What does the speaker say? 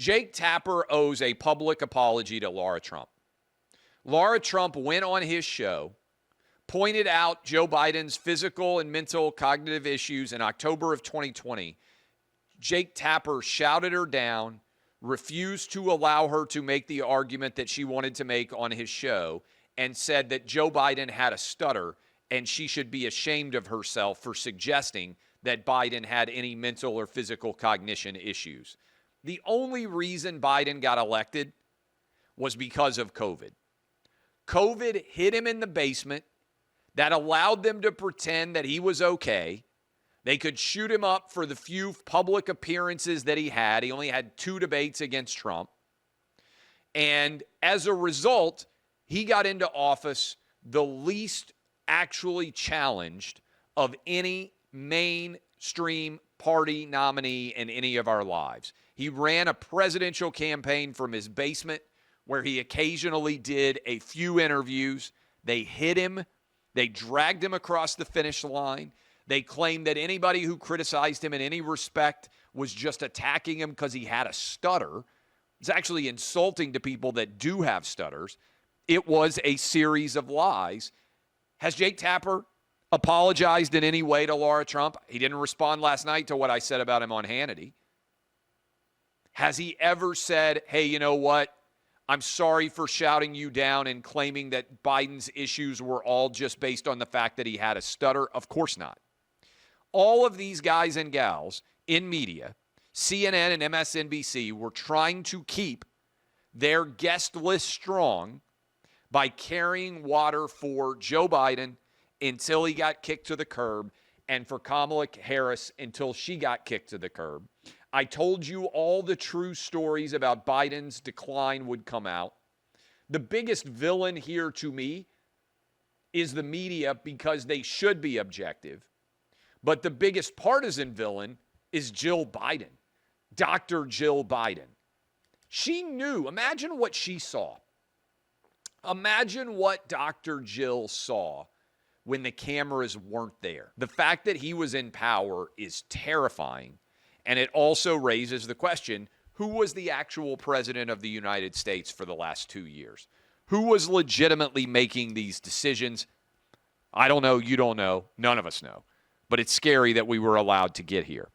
Jake Tapper owes a public apology to Laura Trump. Laura Trump went on his show, pointed out Joe Biden's physical and mental cognitive issues in October of 2020. Jake Tapper shouted her down, refused to allow her to make the argument that she wanted to make on his show, and said that Joe Biden had a stutter and she should be ashamed of herself for suggesting that Biden had any mental or physical cognition issues. The only reason Biden got elected was because of COVID. COVID hit him in the basement. That allowed them to pretend that he was okay. They could shoot him up for the few public appearances that he had. He only had 2 debates against Trump. And as a result, he got into office the least actually challenged of any mainstream party nominee in any of our lives. He ran a presidential campaign from his basement where he occasionally did a few interviews. They hit him. They dragged him across the finish line. They claimed that anybody who criticized him in any respect was just attacking him because he had a stutter. It's actually insulting to people that do have stutters. It was a series of lies. Has Jake Tapper apologized in any way to Laura Trump? He didn't respond last night to what I said about him on Hannity. Has he ever said, hey, you know what? I'm sorry for shouting you down and claiming that Biden's issues were all just based on the fact that he had a stutter? Of course not. All of these guys and gals in media, CNN and MSNBC, were trying to keep their guest list strong by carrying water for Joe Biden until he got kicked to the curb and for Kamala Harris until she got kicked to the curb. I told you all the true stories about Biden's decline would come out. The biggest villain here to me is the media because they should be objective. But the biggest partisan villain is Jill Biden, Dr. Jill Biden. She knew. Imagine what she saw. Imagine what Dr. Jill saw when the cameras weren't there. The fact that he was in power is terrifying. And it also raises the question, who was the actual president of the United States for the last 2 years? Who was legitimately making these decisions? I don't know. You don't know. None of us know. But it's scary that we were allowed to get here.